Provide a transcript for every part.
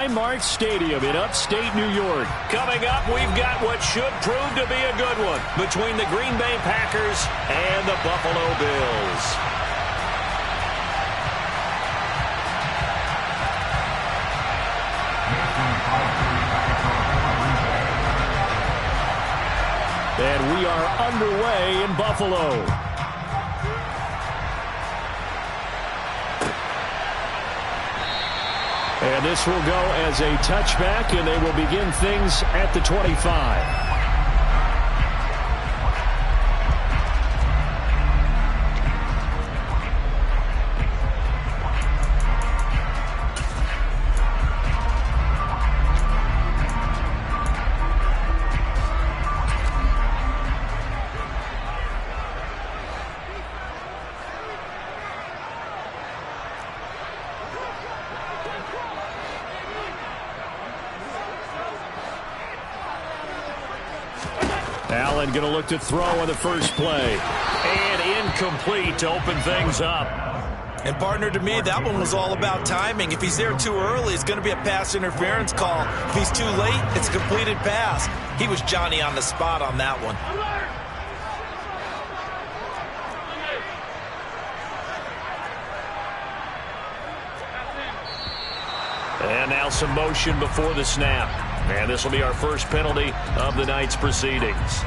Highmark Stadium in upstate New York. Coming up, we've got what should prove to be a good one between the Green Bay Packers and the Buffalo Bills. And we are underway in Buffalo. And this will go as a touchback, and they will begin things at the 25. Allen going to look to throw on the first play. And incomplete to open things up. And partner, to me, that one was all about timing. If he's there too early, it's going to be a pass interference call. If he's too late, it's a completed pass. He was Johnny on the spot on that one. And now some motion before the snap. And this will be our first penalty of the night's proceedings.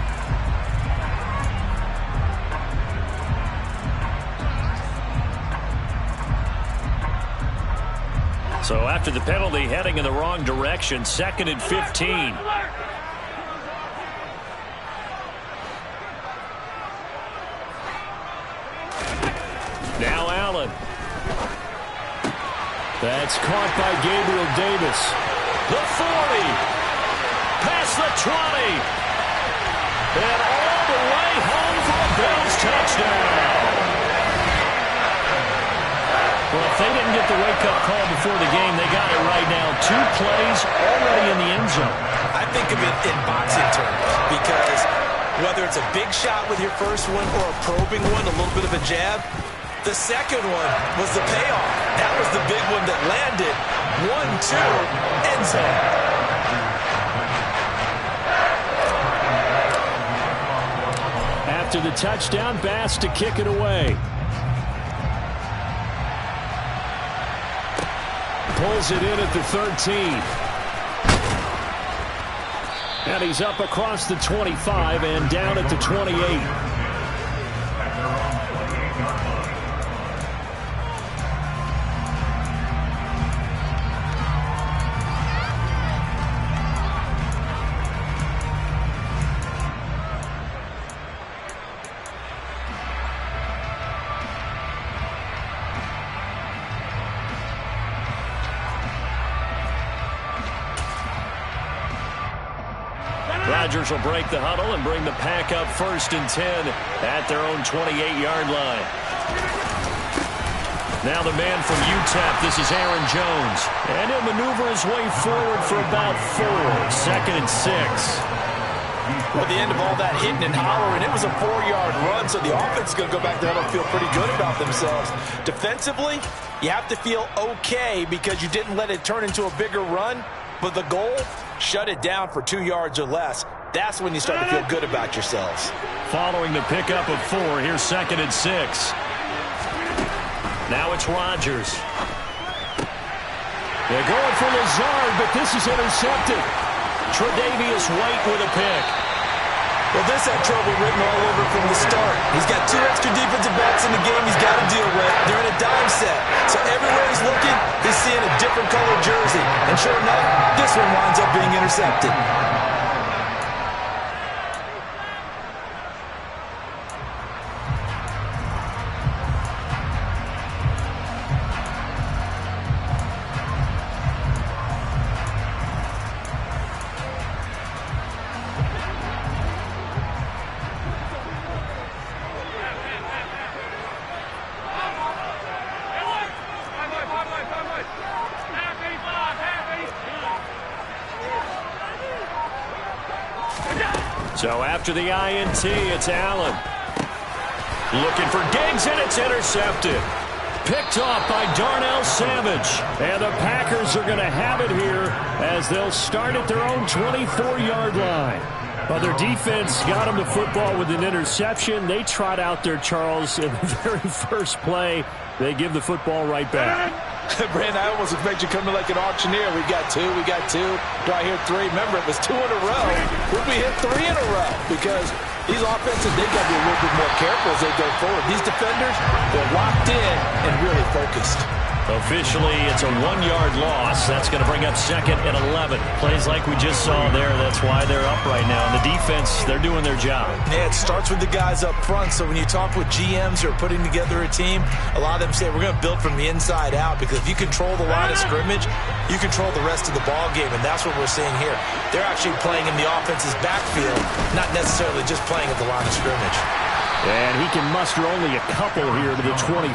So after the penalty, heading in the wrong direction, 2nd and 15. Now Allen. That's caught by Gabriel Davis. The 40. Past the 20. And all the way home for a Bills touchdown. Well, if they didn't get the wake-up call before the game, they got it right now. 2 plays already in the end zone. I think of it in boxing terms because whether it's a big shot with your first one or a probing one, a little bit of a jab, the second one was the payoff. That was the big one that landed. 1-2, end zone. After the touchdown, Bass to kick it away. Pulls it in at the 13. And he's up across the 25 and down at the 28. Rodgers will break the huddle and bring the Pack up 1st and 10 at their own 28-yard line. Now the man from UTEP, this is Aaron Jones. And he'll maneuver his way forward for about 4. 2nd and 6. Well, the end of all that hitting and hollering, it was a 4-yard run, so the offense is going to go back there and feel pretty good about themselves. Defensively, you have to feel okay because you didn't let it turn into a bigger run, but the goal, shut it down for 2 yards or less. That's when you start to feel good about yourselves. Following the pickup of 4, here's 2nd and 6. Now it's Rodgers. They're going for Lazard, but this is intercepted. Tre'Davious White with a pick. Well, this had trouble written all over from the start. He's got 2 extra defensive backs in the game he's got to deal with. They're in a dime set. So everywhere he's looking, he's seeing a different colored jersey. And sure enough, this one winds up being intercepted. So after the INT, it's Allen. Looking for Diggs, and it's intercepted. Picked off by Darnell Savage. And the Packers are going to have it here as they'll start at their own 24-yard line. Well, their defense got them the football with an interception. They trot out there, Charles, in the very first play. They give the football right back. Brandon, I almost expect you coming like an auctioneer. We got two. Do I hear three? Remember, it was 2 in a row. Would we hit 3 in a row? Because these offenses, they got to be a little bit more careful as they go forward. These defenders, they're locked in and really focused. Officially, it's a 1-yard loss. That's going to bring up 2nd and 11. Plays like we just saw there. That's why they're up right now. And the defense, they're doing their job. Yeah, it starts with the guys up front. So when you talk with GMs who are putting together a team, a lot of them say we're going to build from the inside out, because if you control the line of scrimmage, you control the rest of the ball game, and that's what we're seeing here. They're actually playing in the offense's backfield, not necessarily just playing at the line of scrimmage. And he can muster only a couple here to the 24.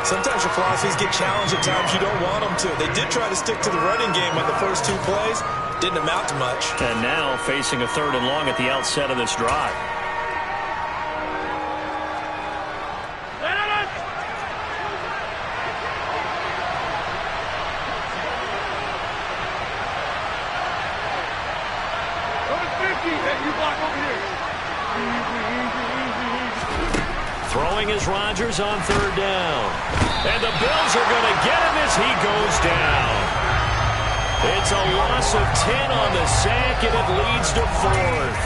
Sometimes your philosophies get challenged at times you don't want them to. They did try to stick to the running game on the first 2 plays. Didn't amount to much. And now facing a 3rd and long at the outset of this drive. Throwing is Rodgers on 3rd down. And the Bills are going to get him as he goes down. It's a loss of 10 on the sack, and it leads to 4th.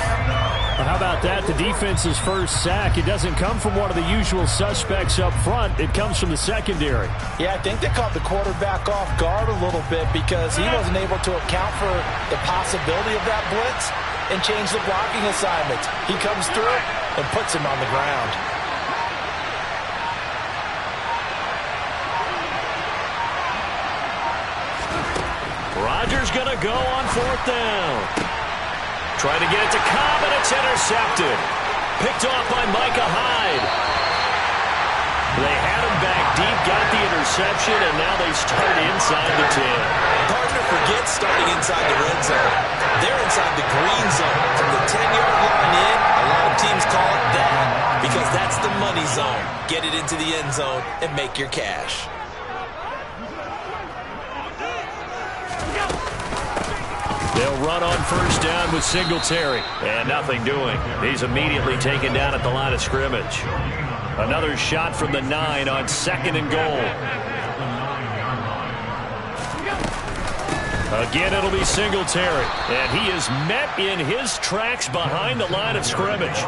Well, how about that? The defense's first sack. It doesn't come from one of the usual suspects up front. It comes from the secondary. Yeah, I think they caught the quarterback off guard a little bit because he wasn't able to account for the possibility of that blitz and change the blocking assignment. He comes through and puts him on the ground. Rodgers going to go on 4th down. Trying to get it to Cobb, and it's intercepted. Picked off by Micah Hyde. They had him back deep, got the interception, and now they start inside the 10. Gardner forgets starting inside the red zone. They're inside the green zone. From the 10-yard line in, a lot of teams call it that because that's the money zone. Get it into the end zone and make your cash. They'll run on 1st down with Singletary. And nothing doing. He's immediately taken down at the line of scrimmage. Another shot from the 9 on 2nd and goal. Again, it'll be Singletary. And he is met in his tracks behind the line of scrimmage.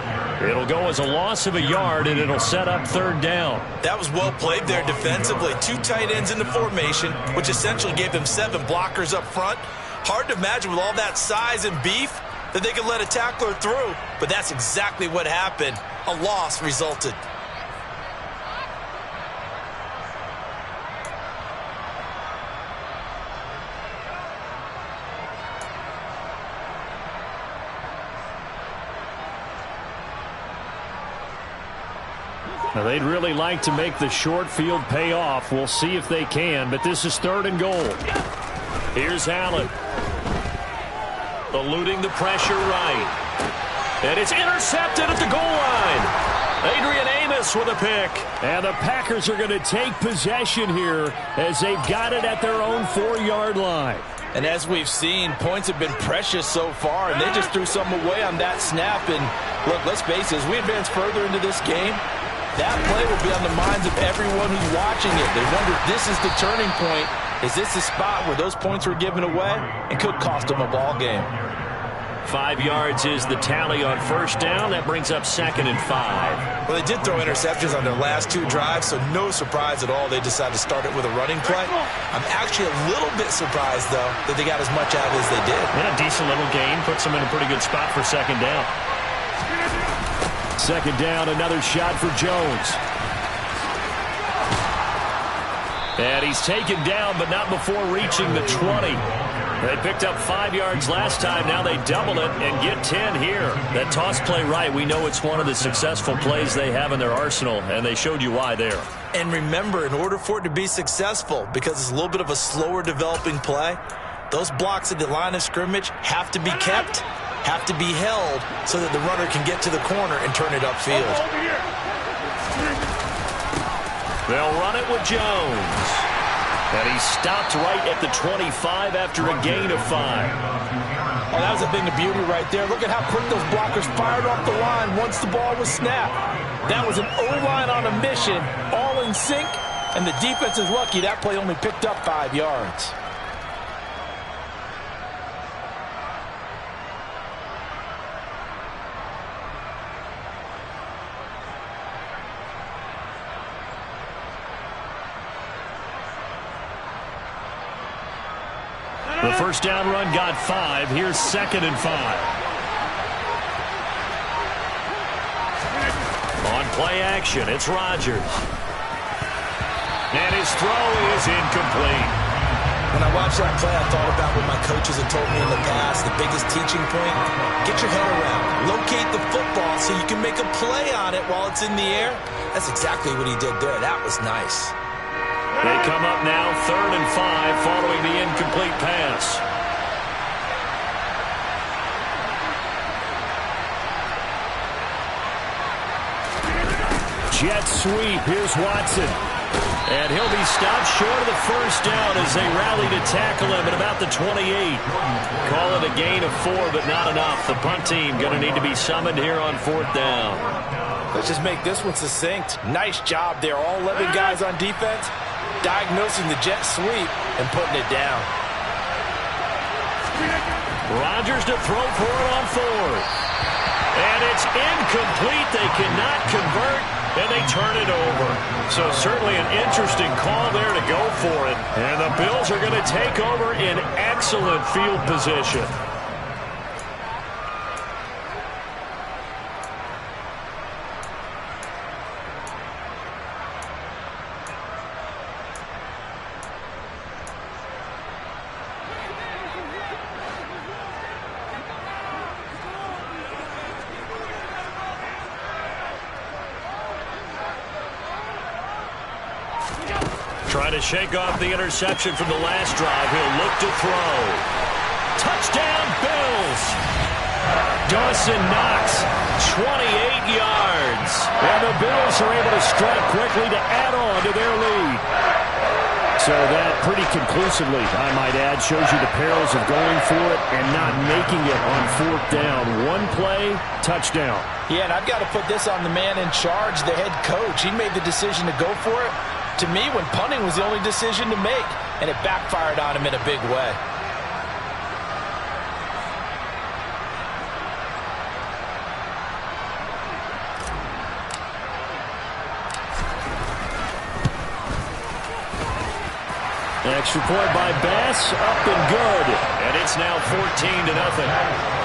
It'll go as a loss of a yard, and it'll set up 3rd down. That was well played there defensively. 2 tight ends in the formation, which essentially gave them 7 blockers up front. Hard to imagine with all that size and beef that they could let a tackler through, but that's exactly what happened. A loss resulted. Now, they'd really like to make the short field pay off. We'll see if they can, but this is 3rd and goal. Here's Allen. Eluding the pressure right. And it's intercepted at the goal line. Adrian Amos with a pick. And the Packers are going to take possession here as they've got it at their own 4-yard line. And as we've seen, points have been precious so far, and they just threw some away on that snap. And look, let's face it, as we advance further into this game, that play will be on the minds of everyone who's watching it. They wonder if this is the turning point. Is this the spot where those points were given away and could cost them a ball game? 5 yards is the tally on 1st down. That brings up 2nd and 5. Well, they did throw interceptions on their last 2 drives, so no surprise at all they decided to start it with a running play. I'm actually a little bit surprised, though, that they got as much out of it as they did. And a decent little gain puts them in a pretty good spot for 2nd down. 2nd down, another shot for Jones. And he's taken down, but not before reaching the 20. They picked up 5 yards last time. Now they double it and get 10 here. That toss play right, we know it's one of the successful plays they have in their arsenal, and they showed you why there. And remember, in order for it to be successful, because it's a little bit of a slower developing play, those blocks at the line of scrimmage have to be kept, have to be held, so that the runner can get to the corner and turn it upfield. They'll run it with Jones. And he stopped right at the 25 after a gain of 5. Oh, that was a thing of beauty right there. Look at how quick those blockers fired off the line once the ball was snapped. That was an O-line on a mission, all in sync, and the defense is lucky that play only picked up 5 yards. The first down run got 5. Here's 2nd and 5. On play action, it's Rodgers. And his throw is incomplete. When I watched that play, I thought about what my coaches had told me in the past. The biggest teaching point, get your head around. Locate the football so you can make a play on it while it's in the air. That's exactly what he did there. That was nice. They come up now 3rd and 5 following the incomplete pass. Jet sweep. Here's Watson. And he'll be stopped short of the first down as they rally to tackle him at about the 28. Call it a gain of 4, but not enough. The punt team going to need to be summoned here on 4th down. Let's just make this one succinct. Nice job there. All 11 guys on defense diagnosing the jet sweep and putting it down. Rodgers to throw for it on 4th. And it's incomplete. They cannot convert, and they turn it over. So certainly an interesting call there to go for it. And the Bills are going to take over in excellent field position. Trying to shake off the interception from the last drive. He'll look to throw. Touchdown, Bills! Dawson Knox, 28 yards. And the Bills are able to strike quickly to add on to their lead. So that pretty conclusively, I might add, shows you the perils of going for it and not making it on 4th down. One play, touchdown. Yeah, and I've got to put this on the man in charge, the head coach. He made the decision to go for it. To me, when punting was the only decision to make, and it backfired on him in a big way. Extra point by Bass, up and good. And it's now 14-0.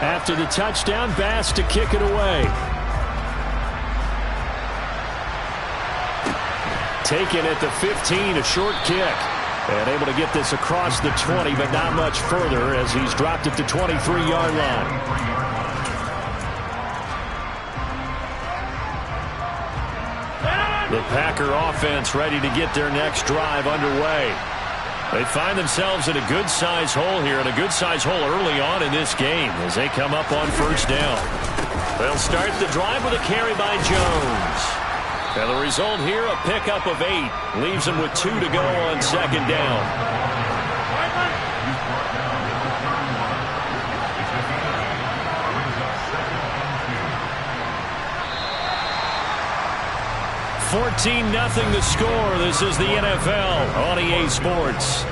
After the touchdown, Bass to kick it away. Taken at the 15, a short kick. And able to get this across the 20, but not much further as he's dropped it to 23-yard line. The Packer offense ready to get their next drive underway. They find themselves in a good-sized hole here, and a good-sized hole early on in this game as they come up on 1st down. They'll start the drive with a carry by Jones. And the result here, a pickup of 8. Leaves them with 2 to go on 2nd down. $14-0 the score. This is the NFL on EA Sports.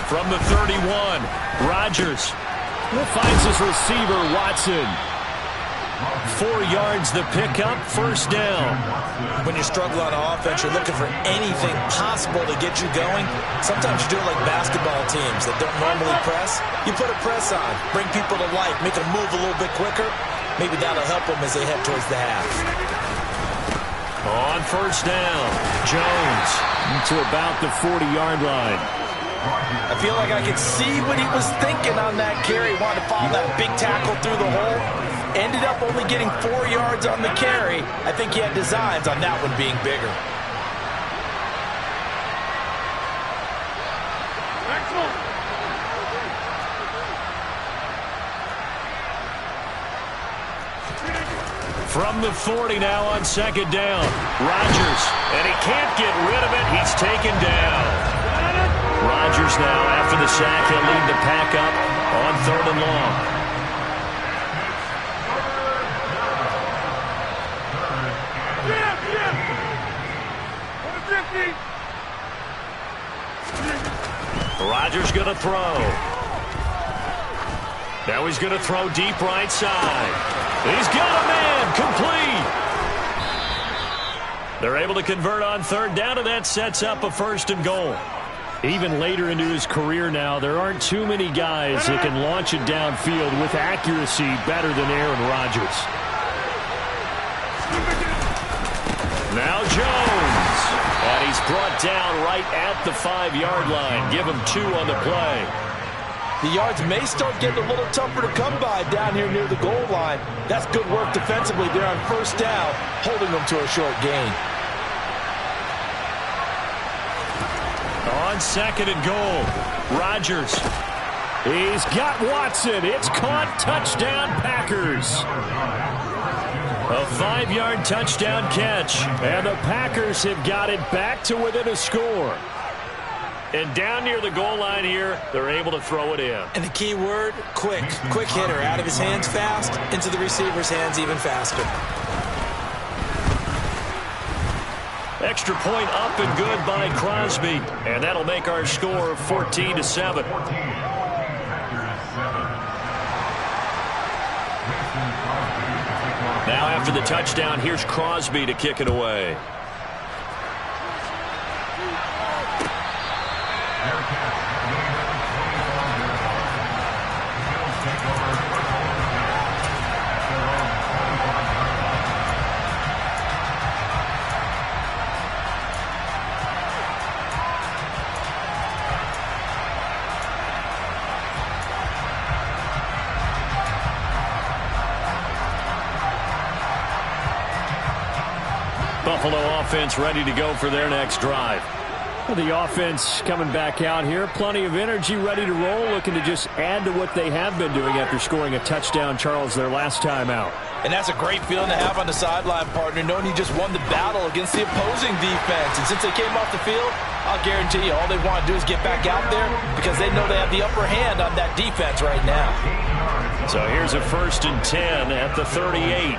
From the 31, Rodgers finds his receiver, Watson. 4 yards the pickup, first down. When you struggle on offense, you're looking for anything possible to get you going. Sometimes you do it like basketball teams that don't normally press. You put a press on, bring people to life, make them move a little bit quicker. Maybe that'll help them as they head towards the half. On first down, Jones to about the 40-yard line. I feel like I could see what he was thinking on that carry. Wanted to follow that big tackle through the hole. Ended up only getting 4 yards on the carry. I think he had designs on that one being bigger. From the 40 now on second down. Rodgers, and he can't get rid of it. He's taken down. Rodgers now, after the sack, he'll lead the pack up on 3rd and long. Rodgers going to throw. Now he's going to throw deep right side. He's got a man, complete. They're able to convert on 3rd down, and that sets up a 1st and goal. Even later into his career now, there aren't too many guys that can launch it downfield with accuracy better than Aaron Rodgers. Now Jones. And he's brought down right at the 5-yard line. Give him 2 on the play. The yards may start getting a little tougher to come by down here near the goal line. That's good work defensively there on 1st down, holding them to a short gain. On 2nd and goal, Rodgers. He's got Watson. It's caught. Touchdown, Packers. A 5-yard touchdown catch. And the Packers have got it back to within a score. And down near the goal line here, they're able to throw it in. And the key word, quick. Quick hitter. Out of his hands fast, into the receiver's hands even faster. Extra point up and good by Crosby. And that'll make our score 14-7. Now after the touchdown, here's Crosby to kick it away. Buffalo offense ready to go for their next drive. Well, the offense coming back out here. Plenty of energy, ready to roll, looking to just add to what they have been doing after scoring a touchdown, Charles, their last time out. And that's a great feeling to have on the sideline, partner, knowing you just won the battle against the opposing defense. And since they came off the field, I'll guarantee you all they want to do is get back out there because they know they have the upper hand on that defense right now. So here's a 1st and 10 at the 38.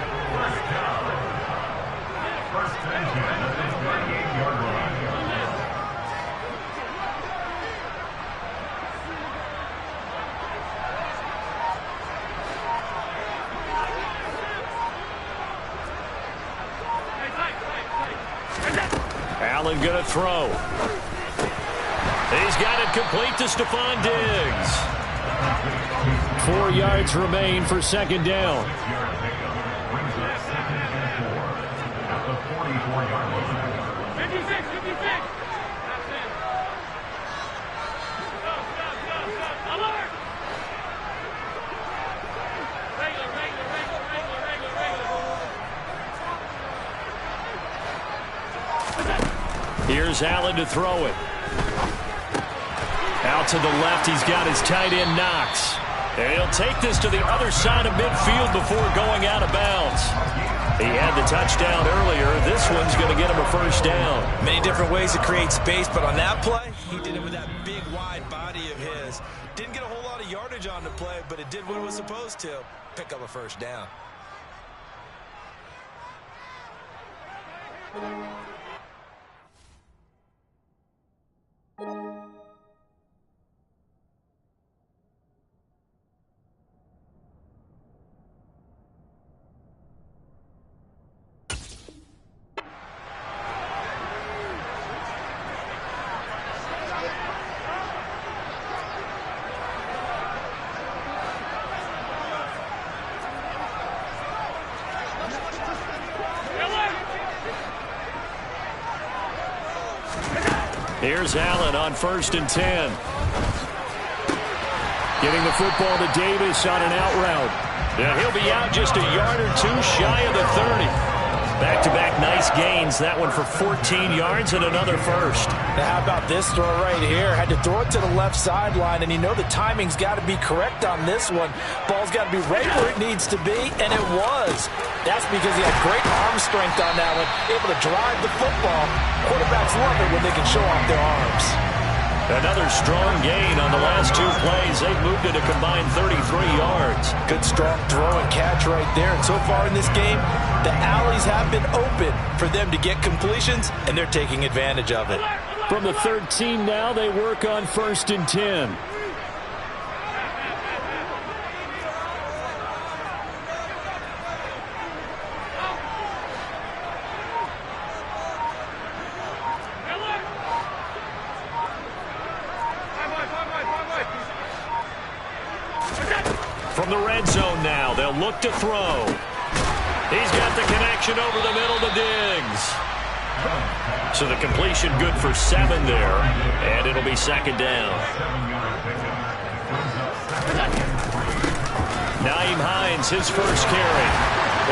Allen going to throw. He's got it complete to Stephon Diggs. 4 yards remain for 2nd down. Here's Allen to throw it. Out to the left, he's got his tight end Knox. And he'll take this to the other side of midfield before going out of bounds. He had the touchdown earlier. This one's going to get him a 1st down. Many different ways to create space, but on that play, he did it with that big, wide body of his. Didn't get a whole lot of yardage on the play, but it did what it was supposed to. Pick up a 1st down. Here's Allen on 1st and 10. Getting the football to Davis on an out route. And he'll be out just a yard or two shy of the 30. Back-to-back nice gains. That one for 14 yards and another first. Now how about this throw right here? Had to throw it to the left sideline, and you know the timing's got to be correct on this one. Ball's got to be right where it needs to be, and it was. That's because he had great arm strength on that one, able to drive the football. Quarterbacks love it when they can show off their arms. Another strong gain on the last 2 plays. They've moved it a combined 33 yards. Good strong throw and catch right there. And so far in this game, the alleys have been open for them to get completions, and they're taking advantage of it. From the 13 now, they work on 1st and 10. From the red zone now, they'll look to throw. He's got the connection over the middle to Diggs. So the completion good for 7 there, and it'll be 2nd down. Nyheim Hines, his first carry.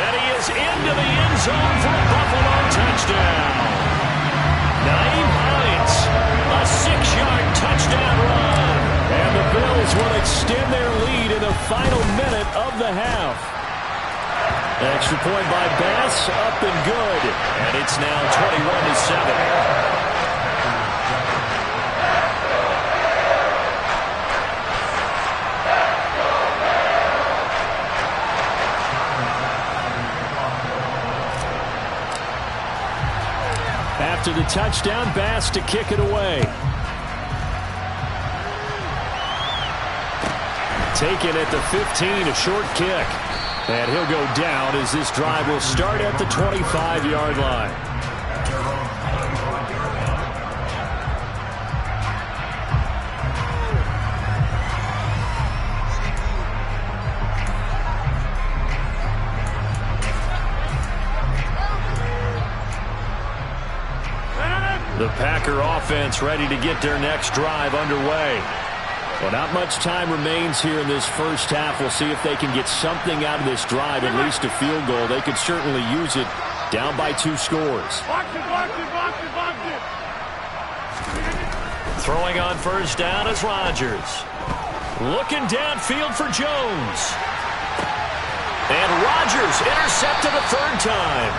And he is into the end zone for a Buffalo touchdown. Nyheim Hines, a 6-yard touchdown run. And the Bills will extend their lead in the final minute of the half. Extra point by Bass, up and good. And it's now 21-7. After the touchdown, Bass to kick it away. Taken at the 15, a short kick. And he'll go down as this drive will start at the 25-yard line. The Packer offense ready to get their next drive underway. Well, not much time remains here in this first half. We'll see if they can get something out of this drive, at least a field goal. They could certainly use it down by 2 scores. Throwing on first down is Rodgers. Looking downfield for Jones. And Rodgers intercepted a 3rd time.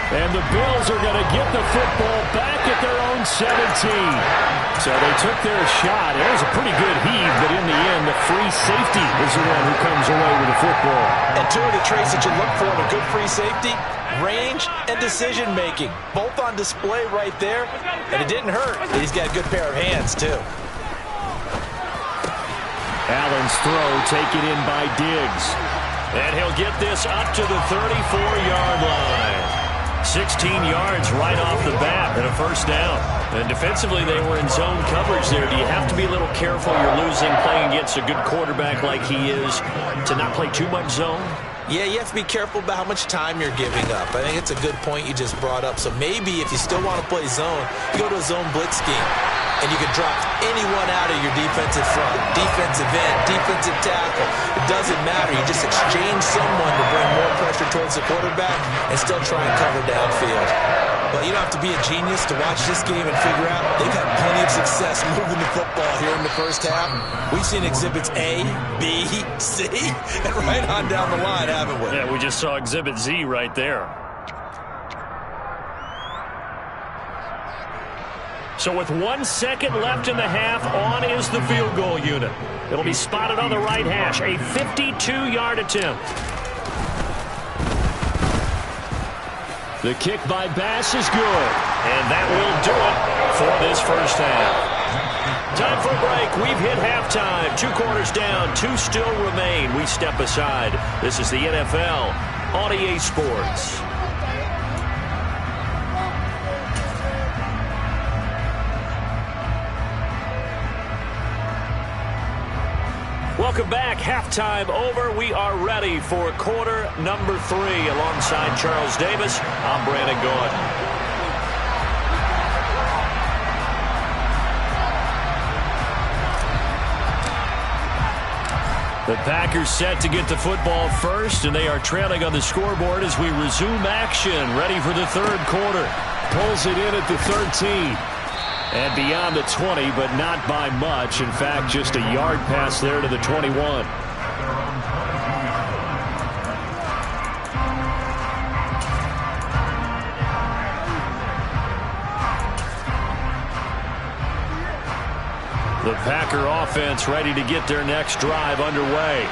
And the Bills are going to get the football back at their own 17. So they took their shot. It was a pretty good heave, but in the end, the free safety is the one who comes away with the football. And 2 of the traits that you look for in a good free safety, range and decision-making. Both on display right there, and it didn't hurt. He's got a good pair of hands, too. Allen's throw taken in by Diggs. And he'll get this up to the 34-yard line. 16 yards right off the bat and a first down. And defensively, they were in zone coverage there. Do you have to be a little careful? You're losing, playing against a good quarterback like he is, to not play too much zone? Yeah, you have to be careful about how much time you're giving up. I think it's a good point you just brought up. So maybe if you still want to play zone, you go to a zone blitz scheme. And you can drop anyone out of your defensive front, defensive end, defensive tackle. It doesn't matter. You just exchange someone to bring more pressure towards the quarterback and still try and cover downfield. But you don't have to be a genius to watch this game and figure out they've had plenty of success moving the football here in the first half. We've seen exhibits A, B, C, and right on down the line, haven't we? Yeah, we just saw exhibit Z right there. So with 1 second left in the half, on is the field goal unit. It'll be spotted on the right hash, a 52-yard attempt. The kick by Bass is good, and that will do it for this first half. Time for a break. We've hit halftime. 2 quarters down, 2 still remain. We step aside. This is the NFL on EA Sports. Welcome back. Halftime over. We are ready for quarter number 3. Alongside Charles Davis, I'm Brandon Gaudin. The Packers set to get the football first, and they are trailing on the scoreboard as we resume action, ready for the third quarter. Pulls it in at the 13. And beyond the 20, but not by much. In fact, just a yard pass there to the 21. The Packer offense ready to get their next drive underway.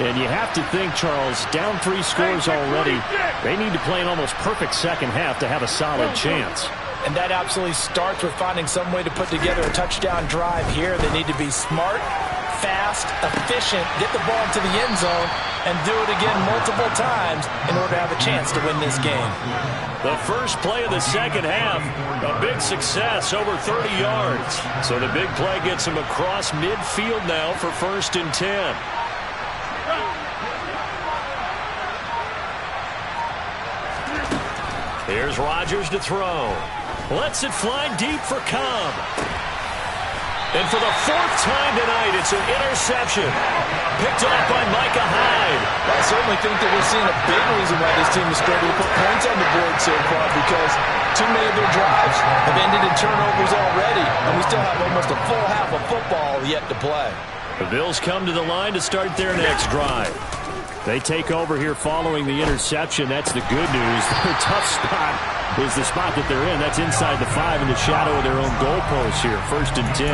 And you have to think, Charles, down 3 scores already. They need to play an almost perfect second half to have a solid chance. And that absolutely starts with finding some way to put together a touchdown drive here. They need to be smart, fast, efficient, get the ball into the end zone, and do it again multiple times in order to have a chance to win this game. The first play of the second half, a big success, over 30 yards. So the big play gets him across midfield now for 1st and 10. Here's Rodgers to throw. Lets it fly deep for Cobb. And for the 4th time tonight, it's an interception. Picked off by Micah Hyde. I certainly think that we're seeing a big reason why this team is struggling to put points on the board so far, because too many of their drives have ended in turnovers already, and we still have almost a full half of football yet to play. The Bills come to the line to start their next drive. They take over here following the interception. That's the good news. Their tough spot is the spot that they're in. That's inside the 5 in the shadow of their own goalpost here. 1st and 10.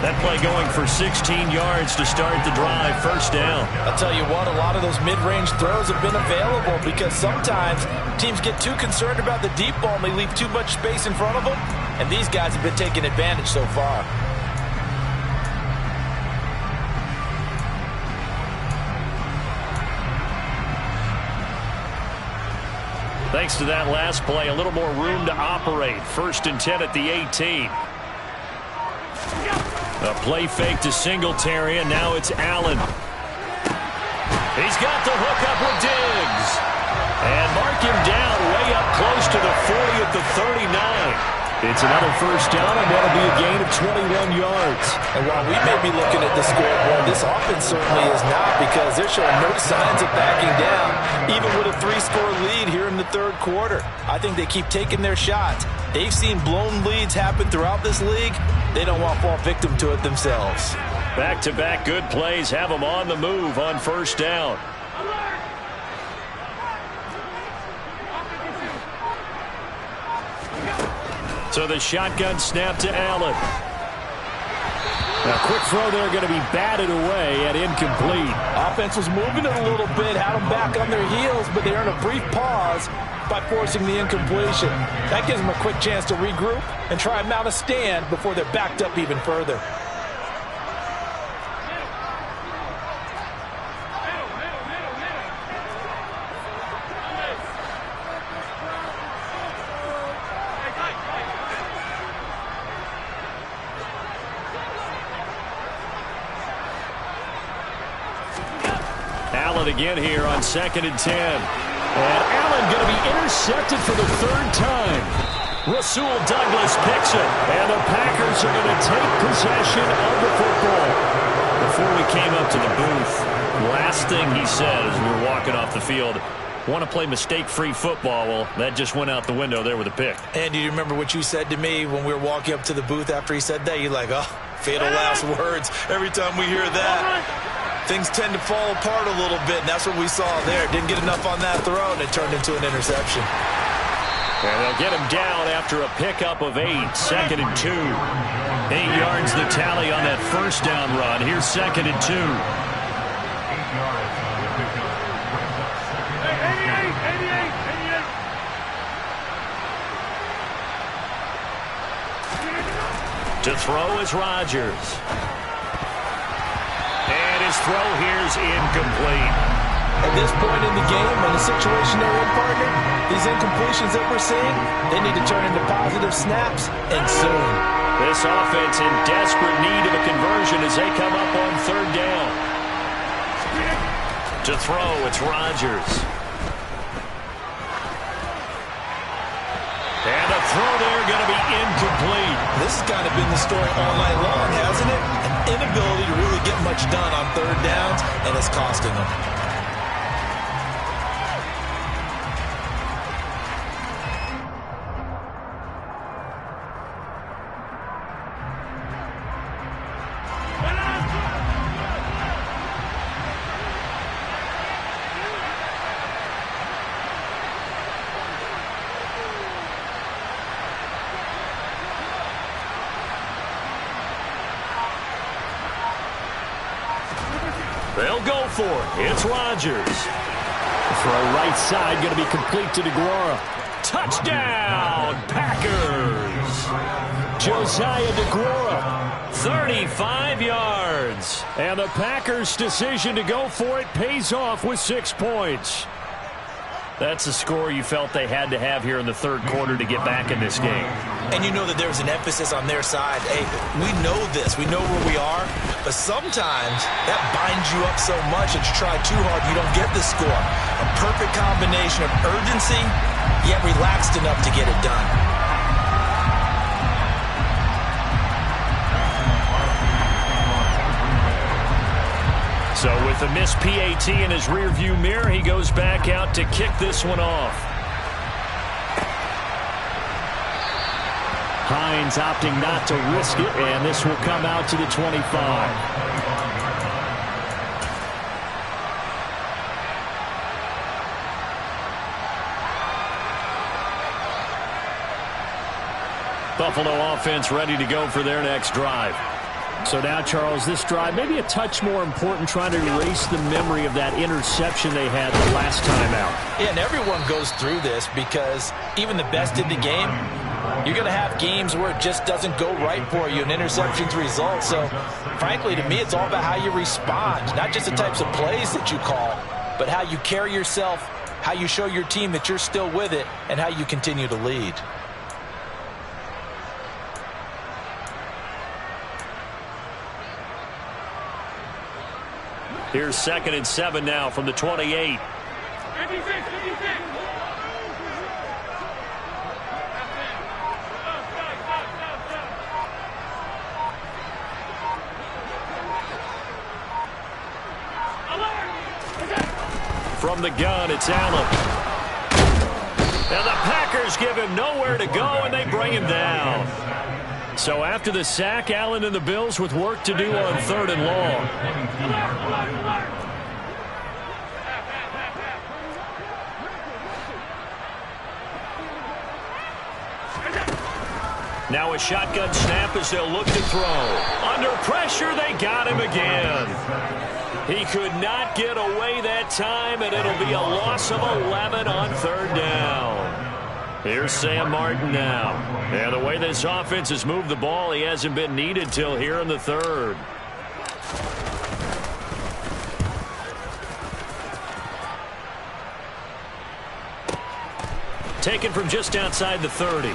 That play going for 16 yards to start the drive. 1st down. I'll tell you what, a lot of those mid-range throws have been available because sometimes teams get too concerned about the deep ball and they leave too much space in front of them. And these guys have been taking advantage so far. Thanks to that last play, a little more room to operate. 1st and 10 at the 18. A play fake to Singletary, and now it's Allen. He's got the hook up with Diggs. And mark him down way up close to the 40 at the 39. It's another 1st down, and that'll be a gain of 21 yards. And while we may be looking at the scoreboard, this offense certainly is not, because they're showing no signs of backing down, even with a 3-score lead here in the 3rd quarter. I think they keep taking their shots. They've seen blown leads happen throughout this league. They don't want to fall victim to it themselves. Back-to-back good plays have them on the move on 1st down. So the shotgun snap to Allen. Now, quick throw there, going to be batted away and incomplete. Offense was moving it a little bit, had them back on their heels, but they earned a brief pause by forcing the incompletion. That gives them a quick chance to regroup and try and mount a stand before they're backed up even further. Again here on 2nd and 10. And Allen going to be intercepted for the 3rd time. Rasul Douglas picks it. And the Packers are going to take possession of the football. Before we came up to the booth, last thing he said as we were walking off the field, want to play mistake-free football. Well, that just went out the window there with a pick. And do you remember what you said to me when we were walking up to the booth after he said that? You're like, oh, fatal last words. Every time we hear that, things tend to fall apart a little bit, and that's what we saw there. Didn't get enough on that throw, and it turned into an interception. And they'll get him down after a pickup of 8. 2nd and 2. 8 yards the tally on that 1st down run. Here's 2nd and 2. 8 yards. Hey, 88. To throw is Rodgers. And his throw here is incomplete. At this point in the game, in the situation they're in, partner, these incompletions that we're seeing, they need to turn into positive snaps, and soon. This offense in desperate need of a conversion as they come up on 3rd down. To throw, it's Rodgers. And a throw there going to be incomplete. This has kind of been the story all night long, hasn't it? An inability to really get much done on third downs, and it's costing them. They'll go for it. It's Rodgers. Throw right side, going to be complete to DeGuara. Touchdown, Packers. Josiah DeGuara, 35 yards. And the Packers' decision to go for it pays off with 6 points. That's a score you felt they had to have here in the third quarter to get back in this game. And you know that there's an emphasis on their side. Hey, we know this. We know where we are. But sometimes that binds you up so much that you try too hard, you don't get the score. A perfect combination of urgency, yet relaxed enough to get it done. So with the missed PAT in his rearview mirror, he goes back out to kick this one off. Hines opting not to risk it, and this will come out to the 25. Buffalo offense ready to go for their next drive. So now, Charles, this drive maybe a touch more important, trying to erase the memory of that interception they had the last time out. Yeah, and everyone goes through this because even the best in the game, you're going to have games where it just doesn't go right for you, and interceptions result. So, frankly, to me, it's all about how you respond, not just the types of plays that you call, but how you carry yourself, how you show your team that you're still with it, and how you continue to lead. Here's 2nd and 7 now from the 28. From the gun, it's Allen. And the Packers give him nowhere to go, and they bring him down. So after the sack, Allen and the Bills with work to do on 3rd and long. Now a shotgun snap as they'll look to throw. Under pressure, they got him again. He could not get away that time, and it'll be a loss of 11 on 3rd down. Here's Sam Martin now. And the way this offense has moved the ball, he hasn't been needed till here in the 3rd. Taken from just outside the 30.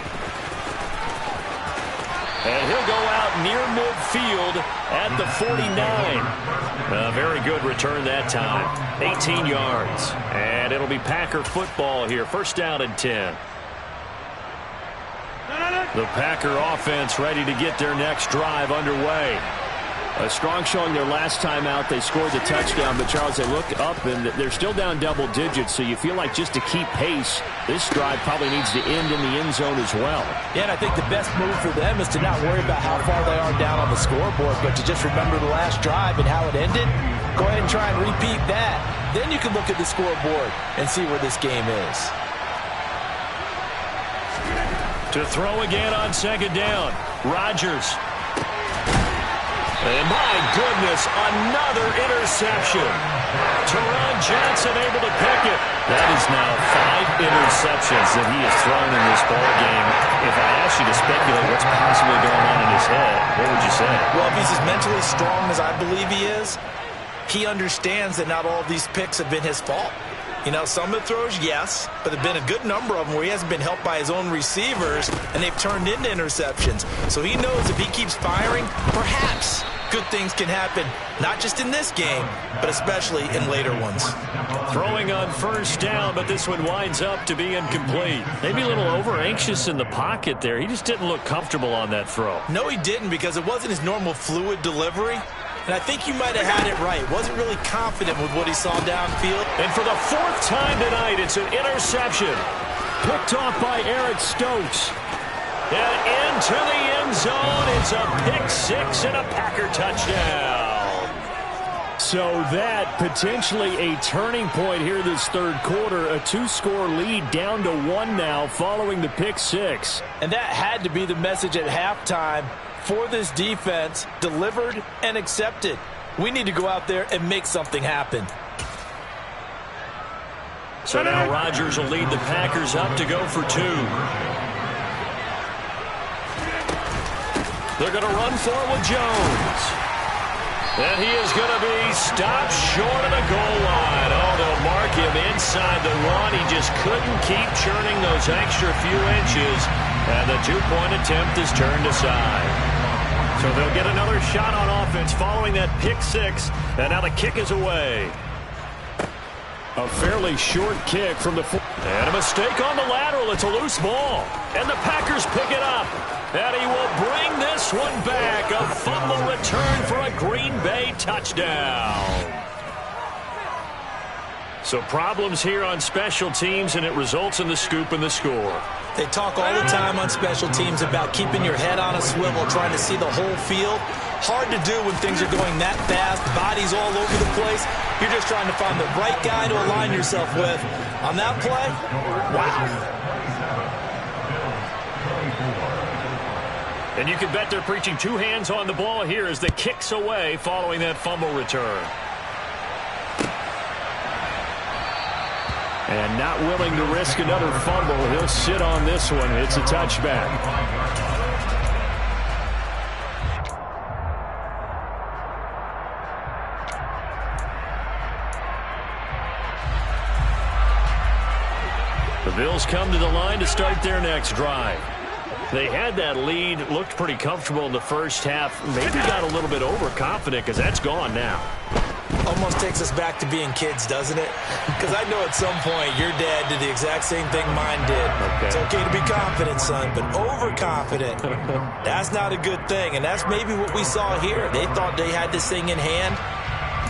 And he'll go out near midfield at the 49. A very good return that time. 18 yards. And it'll be Packer football here. 1st down and 10. The Packer offense ready to get their next drive underway. A strong showing their last time out. They scored the touchdown, but Charles, they look up and they're still down double digits, so you feel like just to keep pace, this drive probably needs to end in the end zone as well. Yeah, and I think the best move for them is to not worry about how far they are down on the scoreboard, but to just remember the last drive and how it ended. Go ahead and try and repeat that. Then you can look at the scoreboard and see where this game is. To throw again on 2nd down, Rodgers. And my goodness, another interception. Teron Johnson able to pick it. That is now 5 interceptions that he has thrown in this ball game. If I asked you to speculate what's possibly going on in his head, what would you say? Well, if he's as mentally strong as I believe he is, he understands that not all of these picks have been his fault. You know, some of the throws, yes, but there have been a good number of them where he hasn't been helped by his own receivers, and they've turned into interceptions. So he knows if he keeps firing, perhaps good things can happen, not just in this game, but especially in later ones. Throwing on first down, but this one winds up to be incomplete. Maybe a little over-anxious in the pocket there. He just didn't look comfortable on that throw. No, he didn't, because it wasn't his normal fluid delivery. And I think you might have had it right. Wasn't really confident with what he saw downfield. And for the fourth time tonight, it's an interception. Picked off by Eric Stokes. And into the end zone. It's a pick six and a Packer touchdown. So that potentially a turning point here this third quarter. A two-score lead down to one now following the pick six. And that had to be the message at halftime for this defense, delivered and accepted. We need to go out there and make something happen. So now Rodgers will lead the Packers up to go for two. They're going to run for it with Jones. And he is going to be stopped short of the goal line. Oh, they'll mark him inside the one. He just couldn't keep churning those extra few inches. And the two-point attempt is turned aside. So they'll get another shot on offense following that pick six. And now the kick is away. A fairly short kick from the... And a mistake on the lateral. It's a loose ball. And the Packers pick it up. And he will bring this one back. A fumble return for a Green Bay touchdown. So problems here on special teams, and it results in the scoop and the score. They talk all the time on special teams about keeping your head on a swivel, trying to see the whole field. Hard to do when things are going that fast, bodies all over the place. You're just trying to find the right guy to align yourself with. On that play, wow. And you can bet they're preaching two hands on the ball here as the kick's away following that fumble return. And not willing to risk another fumble. He'll sit on this one. It's a touchback. The Bills come to the line to start their next drive. They had that lead, looked pretty comfortable in the first half. Maybe got a little bit overconfident because that's gone now. Almost takes us back to being kids, doesn't it? Because I know at some point your dad did the exact same thing mine did. Okay. It's okay to be confident, son, but overconfident, that's not a good thing. And that's maybe what we saw here. They thought they had this thing in hand,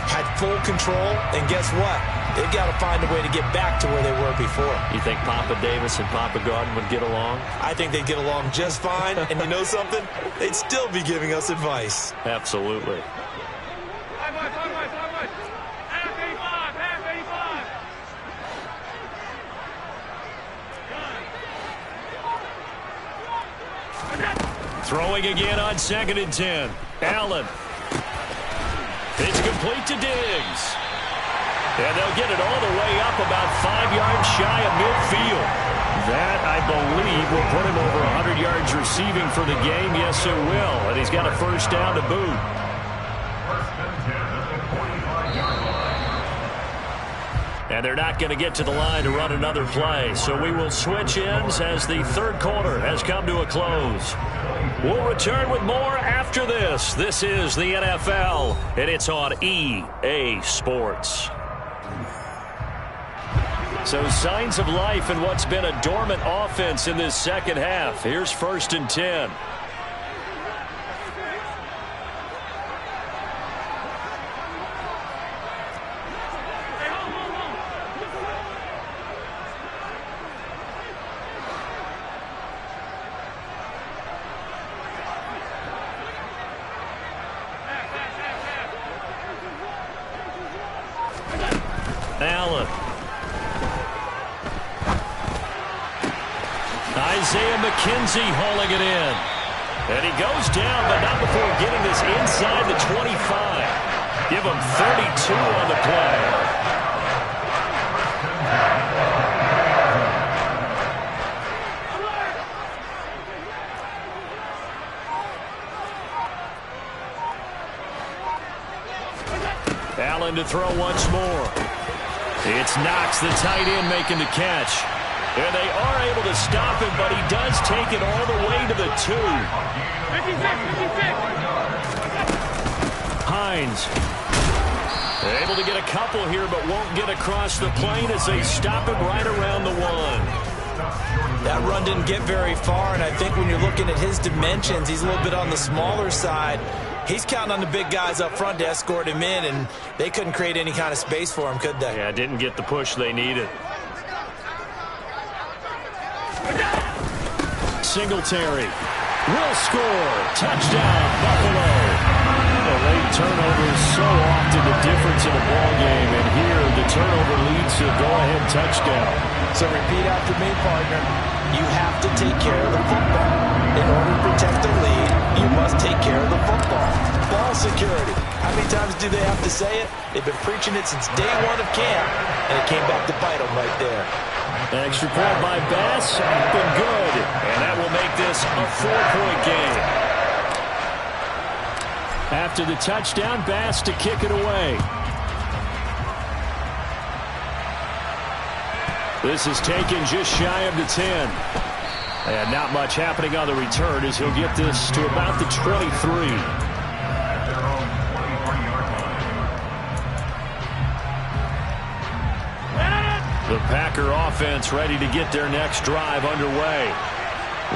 had full control, and guess what? They've got to find a way to get back to where they were before. You think Papa Davis and Papa Garden would get along? I think they'd get along just fine. And you know something? They'd still be giving us advice. Absolutely. Throwing again on 2nd and 10. Allen. It's complete to Diggs. And they'll get it all the way up about 5 yards shy of midfield. That, I believe, will put him over 100 yards receiving for the game. Yes, it will. And he's got a first down to boot. And they're not going to get to the line to run another play. So we will switch ends as the third quarter has come to a close. We'll return with more after this. This is the NFL, and it's on EA Sports. So signs of life in what's been a dormant offense in this second half. Here's 1st and 10. Allen. Isaiah McKenzie hauling it in. And he goes down, but not before getting this inside the 25. Give him 32 on the play. Allen to throw once more. It's Knox, the tight end, making the catch. And they are able to stop him, but he does take it all the way to the 2. Hines. Able to get a couple here, but won't get across the plane as they stop him right around the 1. That run didn't get very far, and I think when you're looking at his dimensions, he's a little bit on the smaller side. He's counting on the big guys up front to escort him in, and they couldn't create any kind of space for him, could they? Yeah, didn't get the push they needed. Singletary will score. Touchdown, Buffalo. The late turnover is so often the difference in a ball game, and here the turnover leads to a go-ahead touchdown. So repeat after me, partner. You have to take care of the football. In order to protect the lead, you must take care of the football. Ball security. How many times do they have to say it? They've been preaching it since day 1 of camp, and it came back to bite them right there. An extra point by Bass, up and good. And that will make this a 4-point game. After the touchdown, Bass to kick it away. This is taken just shy of the 10. And not much happening on the return as he'll get this to about the 23. The Packer offense ready to get their next drive underway.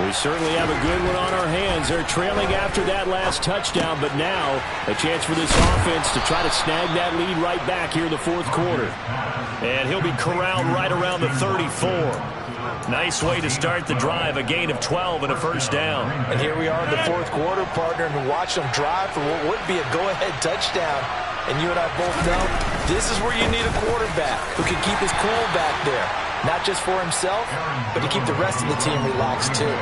We certainly have a good one on our hands. They're trailing after that last touchdown, but now a chance for this offense to try to snag that lead right back here in the 4th quarter. And he'll be corralled right around the 34. Nice way to start the drive, a gain of 12 and a first down. And here we are in the 4th quarter, partner, and watch them drive for what would be a go-ahead touchdown. And you and I both know this is where you need a quarterback who can keep his cool back there. Not just for himself, but to keep the rest of the team relaxed, too.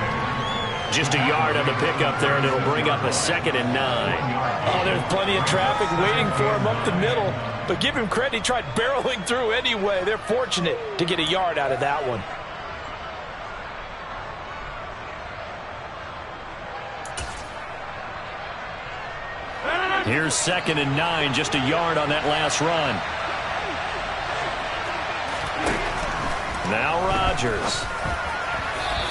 Just a yard on the pickup there, and it'll bring up a 2nd and 9. Oh, there's plenty of traffic waiting for him up the middle. But give him credit, he tried barreling through anyway. They're fortunate to get a yard out of that one. Here's 2nd and 9, just a yard on that last run. Now Rodgers.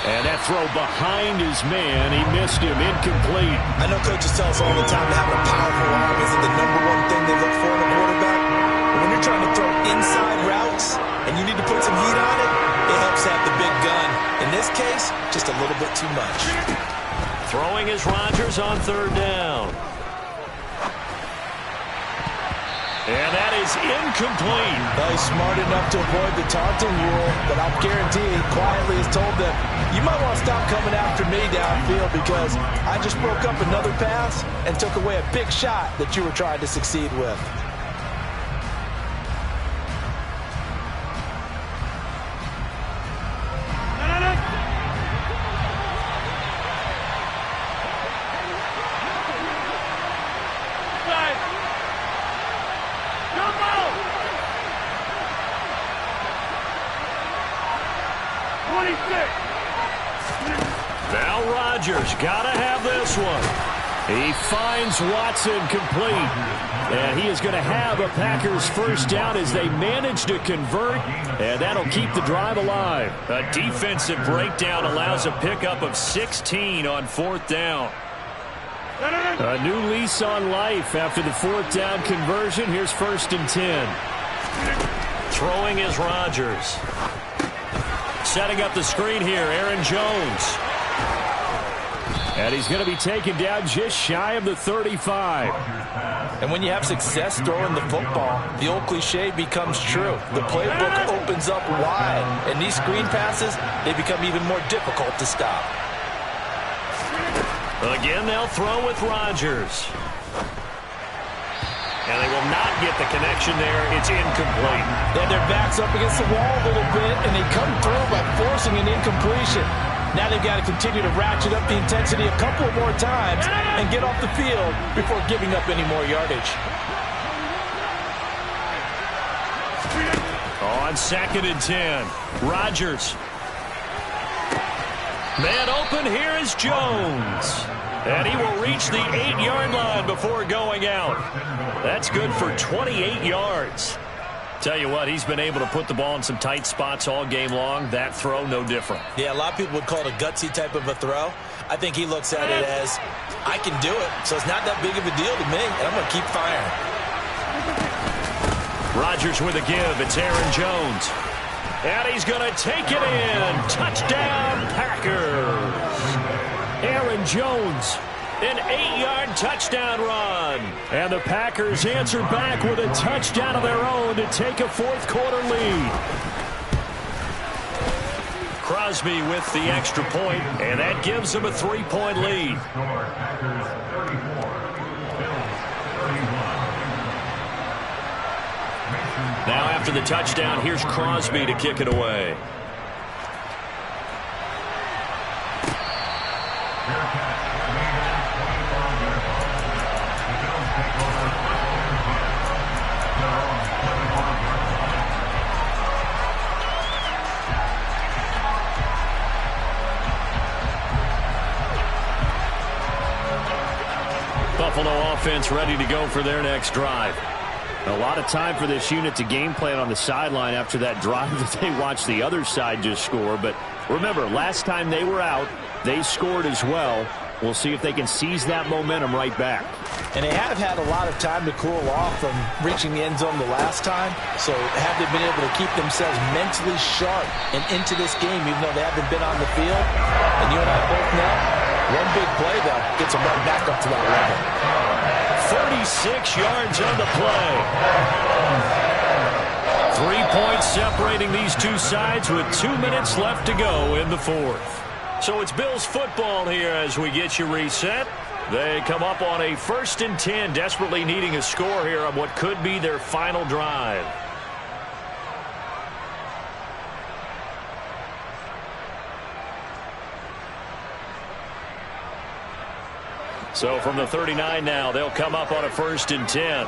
And that throw behind his man, he missed him, incomplete. I know coaches tell us all the time that having a powerful arm isn't the #1 thing they look for in a quarterback. But when you're trying to throw inside routes and you need to put some heat on it, it helps have the big gun. In this case, just a little bit too much. Throwing is Rodgers on 3rd down. And that is incomplete. Well, he's smart enough to avoid the taunting rule, but I'll guarantee he quietly has told them, you might want to stop coming after me downfield because I just broke up another pass and took away a big shot that you were trying to succeed with. Now Rodgers gotta have this one. He finds Watson complete. And he is going to have a Packers first down as they manage to convert. And that'll keep the drive alive. A defensive breakdown allows a pickup of 16 on 4th down. A new lease on life after the 4th down conversion. Here's 1st and 10. Throwing is Rodgers. Setting up the screen here, Aaron Jones. And he's going to be taken down just shy of the 35. And when you have success throwing the football, the old cliche becomes true. The playbook opens up wide, and these screen passes, they become even more difficult to stop. Again, they'll throw with Rodgers. And they will not get the connection there. It's incomplete. Then their back's up against the wall a little bit, and they come through by forcing an incompletion. Now they've got to continue to ratchet up the intensity a couple more times and get off the field before giving up any more yardage. On 2nd and 10, Rodgers. Man open, here is Jones. And he will reach the 8-yard line before going out. That's good for 28 yards. Tell you what, he's been able to put the ball in some tight spots all game long. That throw, no different. Yeah, a lot of people would call it a gutsy type of a throw. I think he looks at it as, I can do it, so it's not that big of a deal to me, and I'm going to keep firing. Rodgers with a give. It's Aaron Jones. And he's going to take it in. Touchdown, Packers. Aaron Jones, an 8-yard touchdown run. And the Packers answered back with a touchdown of their own to take a fourth-quarter lead. Crosby with the extra point, and that gives them a 3-point lead. Packers 34, Bills 31. Now after the touchdown, here's Crosby to kick it away. Buffalo offense ready to go for their next drive. A lot of time for this unit to game plan on the sideline after that drive that they watched the other side just score. But remember, last time they were out, they scored as well. We'll see if they can seize that momentum right back. And they have had a lot of time to cool off from reaching the end zone the last time. So have they been able to keep themselves mentally sharp and into this game, even though they haven't been on the field? And you and I both know, one big play, though, gets them right back up to that level. 36 yards on the play. 3 points separating these two sides with 2 minutes left to go in the fourth. So it's Bills football here as we get you reset. They come up on a 1st and 10, desperately needing a score here on what could be their final drive. So from the 39 now, they'll come up on a 1st and 10.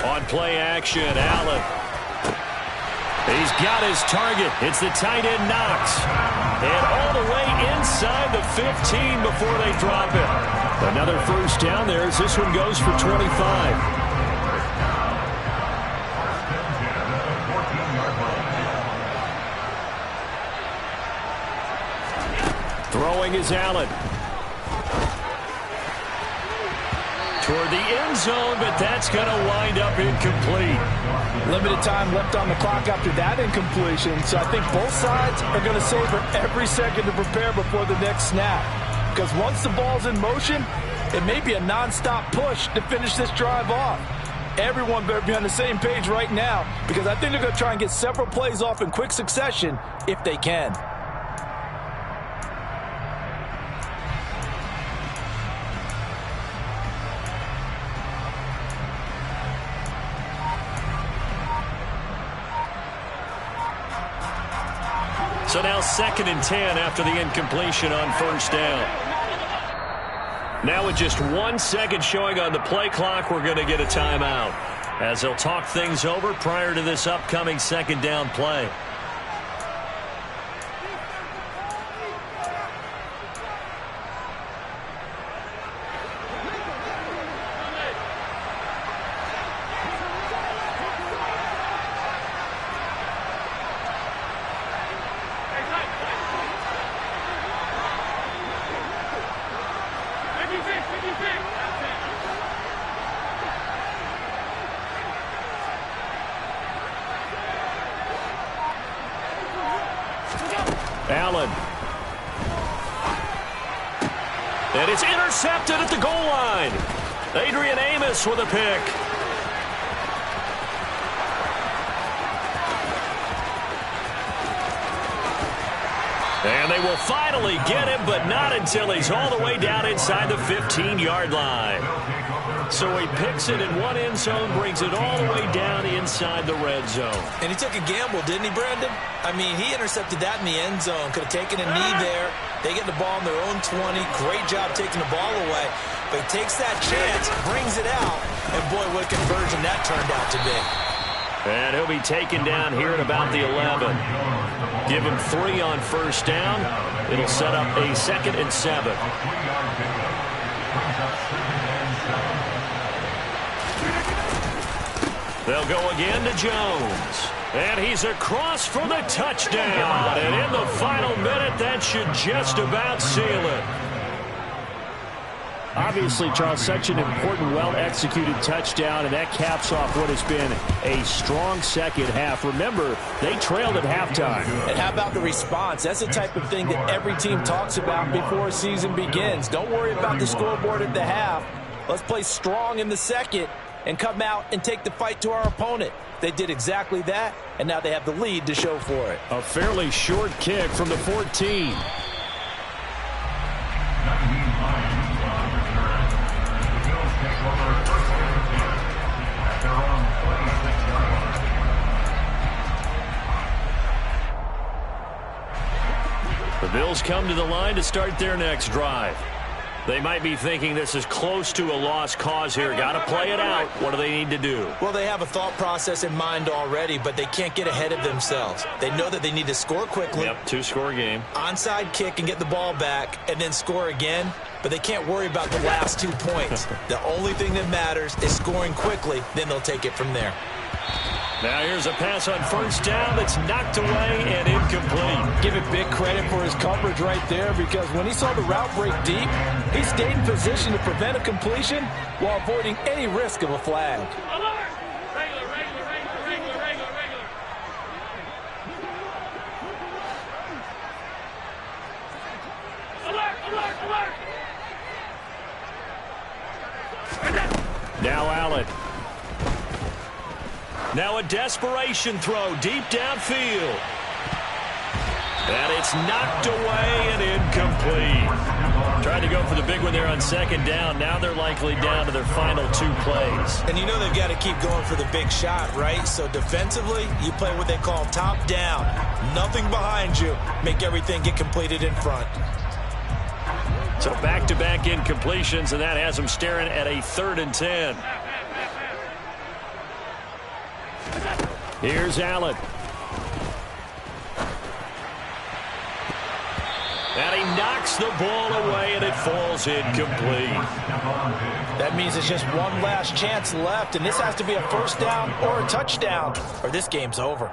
On play action, Allen. He's got his target. It's the tight end Knox. And all the way inside the 15 before they drop it. Another first down there as this one goes for 25. Throwing is Allen. Toward the end zone, but that's going to wind up incomplete. Limited time left on the clock after that incompletion, so I think both sides are going to savor every second to prepare before the next snap. Because once the ball's in motion, it may be a non-stop push to finish this drive off. Everyone better be on the same page right now, because I think they're going to try and get several plays off in quick succession if they can. So now 2nd and 10 after the incompletion on first down. Now with just 1 second showing on the play clock, we're going to get a timeout as they'll talk things over prior to this upcoming 2nd down play. Allen. And it's intercepted at the goal line. Adrian Amos with a pick. And they will finally get him, but not until he's all the way down inside the 15-yard line. So he picks it in one end zone, brings it all the way down inside the red zone. And he took a gamble, didn't he, Brandon? I mean, he intercepted that in the end zone. Could have taken a knee there. They get the ball on their own 20. Great job taking the ball away. But he takes that chance, brings it out, and boy, what a conversion that turned out to be. And he'll be taken down here at about the 11. Give him 3 on first down. It'll set up a 2nd and 7. They'll go again to Jones. And he's across for the touchdown. And in the final minute, that should just about seal it. Obviously, Charles, such an important, well-executed touchdown, and that caps off what has been a strong second half. Remember, they trailed at halftime. And how about the response? That's the type of thing that every team talks about before a season begins. Don't worry about the scoreboard at the half. Let's play strong in the second and come out and take the fight to our opponent. They did exactly that, and now they have the lead to show for it. A fairly short kick from the 14. The Bills come to the line to start their next drive. They might be thinking this is close to a lost cause here. Got to play it out. What do they need to do? Well, they have a thought process in mind already, but they can't get ahead of themselves. They know that they need to score quickly. Yep, 2-score game. Onside kick and get the ball back and then score again, but they can't worry about the last 2 points. The only thing that matters is scoring quickly, then they'll take it from there. Now here's a pass on first down that's knocked away and incomplete. Give it big credit for his coverage right there, because when he saw the route break deep, he stayed in position to prevent a completion while avoiding any risk of a flag. Alert! Regular. Alert! Now Allen. Now a desperation throw deep downfield. And it's knocked away and incomplete. Tried to go for the big one there on second down. Now they're likely down to their final 2 plays. And you know they've got to keep going for the big shot, right? So defensively, you play what they call top down. Nothing behind you. Make everything get completed in front. So back-to-back incompletions, and that has them staring at a 3rd and 10. Here's Allen. And he knocks the ball away, and it falls incomplete. That means it's just one last chance left, and this has to be a first down or a touchdown, or this game's over.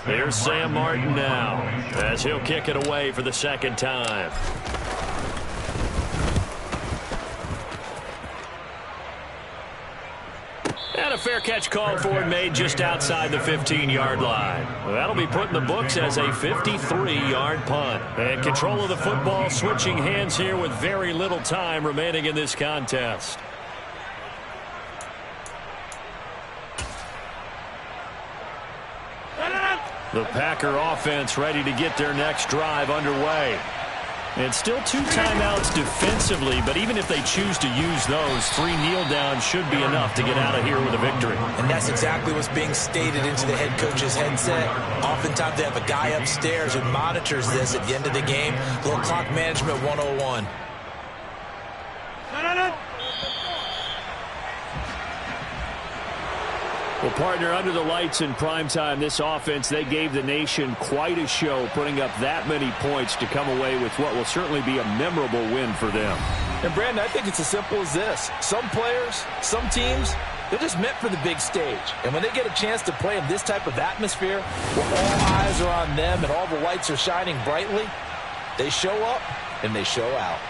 Here's Sam Martin now, as he'll kick it away for the 2nd time. And a fair catch called for and made just outside the 15-yard line. Well, that'll be put in the books as a 53-yard punt. And control of the football switching hands here with very little time remaining in this contest. The Packer offense ready to get their next drive underway. And still 2 timeouts defensively, but even if they choose to use those, 3 kneel downs should be enough to get out of here with a victory. And that's exactly what's being stated into the head coach's headset. Oftentimes they have a guy upstairs who monitors this at the end of the game. A little clock management 101. Well, partner, under the lights in primetime, this offense, they gave the nation quite a show, putting up that many points to come away with what will certainly be a memorable win for them. And, Brandon, I think it's as simple as this. Some players, some teams, they're just meant for the big stage. And when they get a chance to play in this type of atmosphere, where all eyes are on them and all the lights are shining brightly, they show up and they show out.